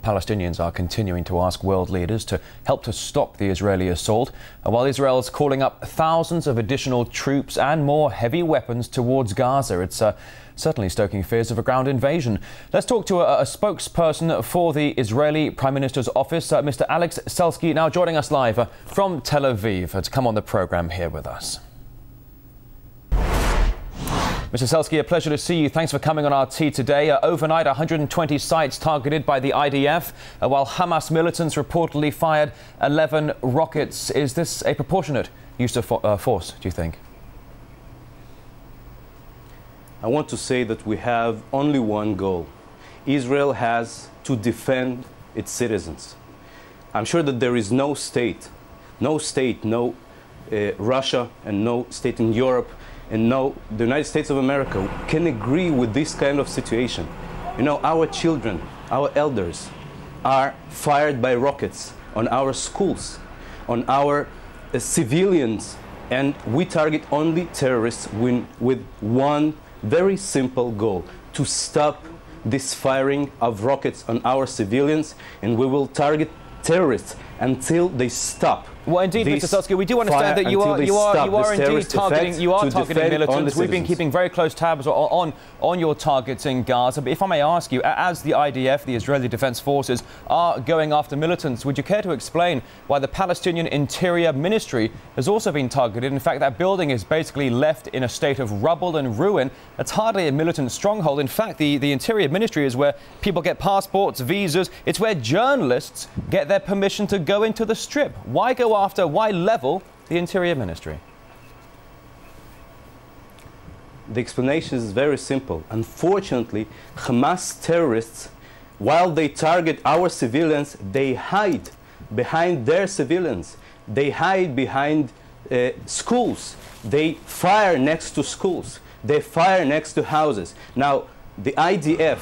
Palestinians are continuing to ask world leaders to help to stop the Israeli assault, while Israel is calling up thousands of additional troops and more heavy weapons towards Gaza. It's certainly stoking fears of a ground invasion. Let's talk to a spokesperson for the Israeli Prime Minister's office, Mr. Alex Selsky, now joining us live from Tel Aviv to come on the programme here with us. Mr. Selsky, a pleasure to see you. Thanks for coming on RT today. Overnight, 120 sites targeted by the IDF, while Hamas militants reportedly fired 11 rockets. Is this a proportionate use of force, do you think? I want to say that we have only one goal. Israel has to defend its citizens. I'm sure that there is no state, Russia and no state in Europe and no, the United States of America can agree with this kind of situation. You know, our children, our elders are fired by rockets on our schools, on our civilians, and we target only terrorists with one very simple goal: to stop this firing of rockets on our civilians, and we will target terrorists until they stop. Well, indeed, Mr. Selsky, we do understand that you are indeed targeting militants. We've been keeping very close tabs on your targets in Gaza. But if I may ask you, as the IDF, the Israeli Defense Forces, are going after militants, would you care to explain why the Palestinian Interior Ministry has also been targeted? In fact, that building is basically left in a state of rubble and ruin. It's hardly a militant stronghold. In fact, the Interior Ministry is where people get passports, visas. It's where journalists get their permission to go into the Strip. Why level the Interior Ministry? The explanation is very simple. Unfortunately, Hamas terrorists, while they target our civilians, they hide behind their civilians. They hide behind schools. They fire next to schools. They fire next to houses. Now, the IDF,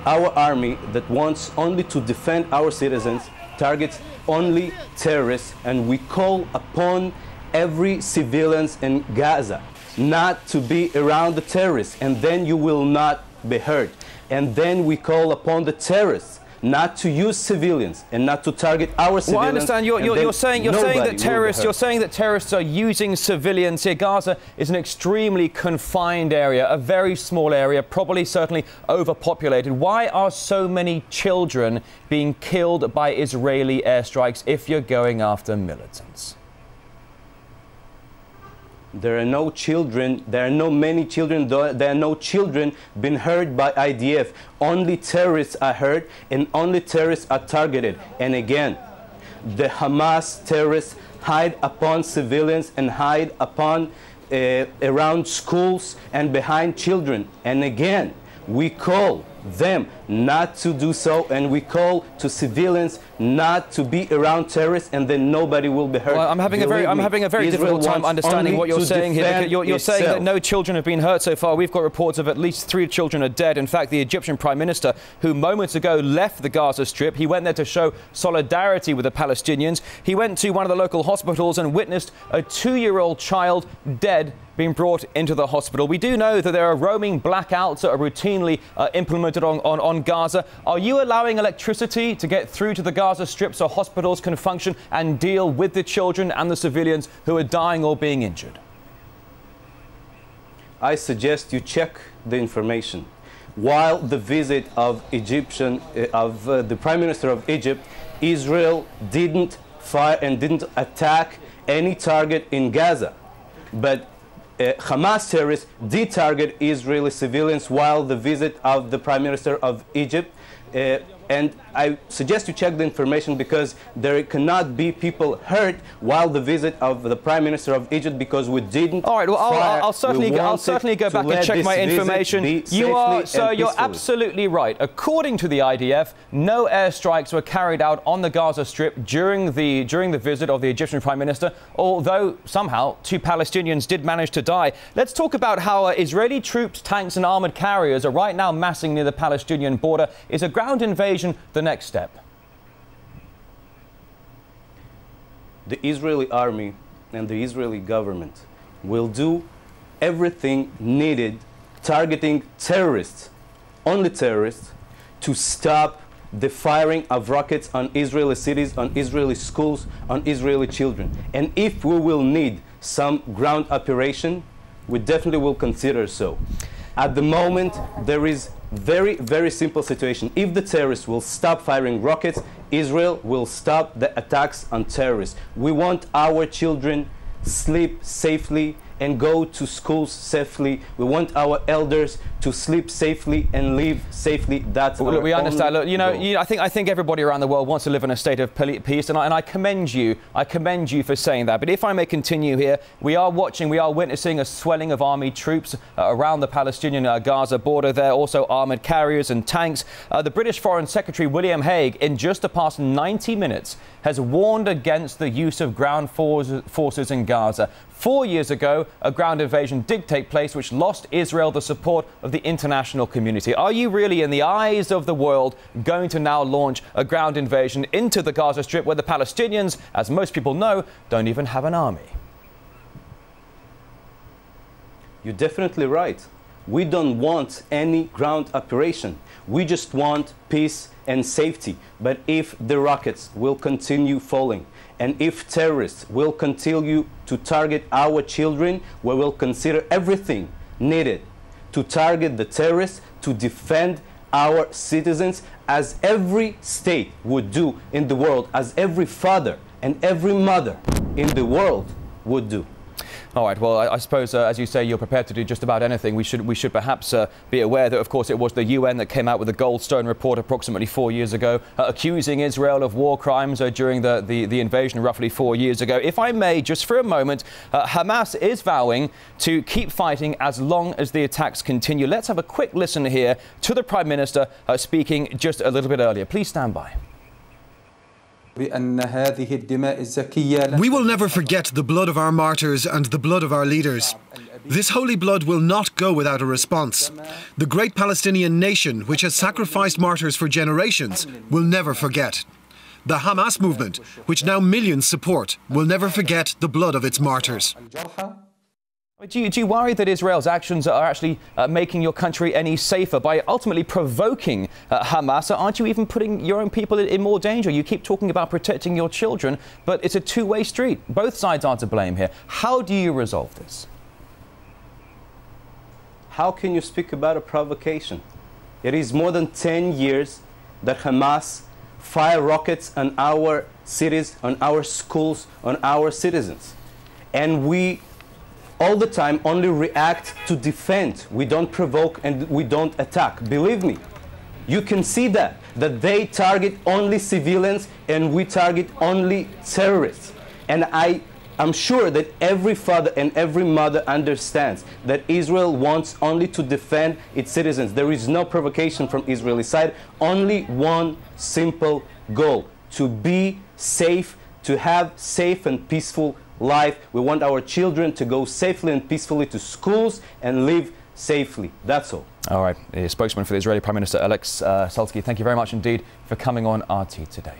our army that wants only to defend our citizens, targets only terrorists, and we call upon every civilian in Gaza not to be around the terrorists, and then you will not be hurt. And then we call upon the terrorists not to use civilians and not to target our civilians. Well, I understand you're saying that terrorists are using civilians here. Gaza is an extremely confined area, a very small area, probably certainly overpopulated. Why are so many children being killed by Israeli airstrikes if you're going after militants? There are no children, there are no many children, there are no children being hurt by IDF. Only terrorists are hurt and only terrorists are targeted. And again, the Hamas terrorists hide upon civilians and hide upon around schools and behind children. And again, we call them not to do so, and we call to civilians not to be around terrorists, and then nobody will be hurt. Well, I'm having a very difficult time understanding what you're saying here. You're saying that no children have been hurt so far. We've got reports of at least 3 children are dead. In fact, the Egyptian Prime Minister, who moments ago left the Gaza Strip, he went there to show solidarity with the Palestinians. He went to one of the local hospitals and witnessed a 2-year-old child dead being brought into the hospital. We do know that there are roaming blackouts that are routinely implemented on Gaza. Are you allowing electricity to get through to the Gaza Strip so hospitals can function and deal with the children and the civilians who are dying or being injured? I suggest you check the information. While the visit of the Prime Minister of Egypt, Israel didn't fire and didn't attack any target in Gaza. But Hamas terrorists did target Israeli civilians while the visit of the Prime Minister of Egypt. And I suggest you check the information, because there cannot be people hurt while the visit of the Prime Minister of Egypt, because we didn't. All right, well, I'll certainly go back and check my information. You're absolutely right. According to the IDF, no airstrikes were carried out on the Gaza Strip during the visit of the Egyptian Prime Minister, although somehow 2 Palestinians did manage to die. Let's talk about how Israeli troops, tanks and armoured carriers are right now massing near the Palestinian border. Is a ground invasion the next step? The Israeli army and the Israeli government will do everything needed targeting terrorists, only terrorists, to stop the firing of rockets on Israeli cities, on Israeli schools, on Israeli children. And if we will need some ground operation, we definitely will consider so. At the moment, there is very, very simple situation. If the terrorists will stop firing rockets, Israel will stop the attacks on terrorists. We want our children sleep safely and go to schools safely. We want our elders to sleep safely and live safely. That's well, we understand. Look, I think everybody around the world wants to live in a state of peace, and I commend you. I commend you for saying that. But if I may continue here, we are witnessing a swelling of army troops around the Palestinian Gaza border. There also armored carriers and tanks. The British Foreign Secretary William Hague, in just the past 90 minutes, has warned against the use of ground forces in Gaza. 4 years ago, a ground invasion did take place, which lost Israel the support of the international community. Are you really, in the eyes of the world, going to now launch a ground invasion into the Gaza Strip, where the Palestinians, as most people know, don't even have an army? You're definitely right. We don't want any ground operation. We just want peace and safety. But if the rockets will continue falling, and if terrorists will continue to target our children, we will consider everything needed to target the terrorists, to defend our citizens, as every state would do in the world, as every father and every mother in the world would do. All right. Well, I suppose, as you say, you're prepared to do just about anything. We should perhaps be aware that, of course, it was the UN that came out with a Goldstone report approximately 4 years ago, accusing Israel of war crimes during the invasion roughly 4 years ago. If I may, just for a moment, Hamas is vowing to keep fighting as long as the attacks continue. Let's have a quick listen here to the Prime Minister speaking just a little bit earlier. Please stand by. We will never forget the blood of our martyrs and the blood of our leaders. This holy blood will not go without a response. The great Palestinian nation, which has sacrificed martyrs for generations, will never forget. The Hamas movement, which now millions support, will never forget the blood of its martyrs. Do you worry that Israel's actions are actually making your country any safer by ultimately provoking Hamas? Aren't you even putting your own people in more danger? You keep talking about protecting your children, but it's a two-way street. Both sides are to blame here. How do you resolve this? How can you speak about a provocation? It is more than 10 years that Hamas fire rockets on our cities, on our schools, on our citizens. And we all the time only react to defend. We don't provoke and we don't attack. Believe me, you can see that they target only civilians and we target only terrorists. And I'm sure that every father and every mother understands that Israel wants only to defend its citizens. There is no provocation from Israeli side, only one simple goal: to be safe, to have safe and peaceful life. We want our children to go safely and peacefully to schools and live safely. That's all. All right. Spokesman for the Israeli Prime Minister, Selsky, thank you very much indeed for coming on RT Today.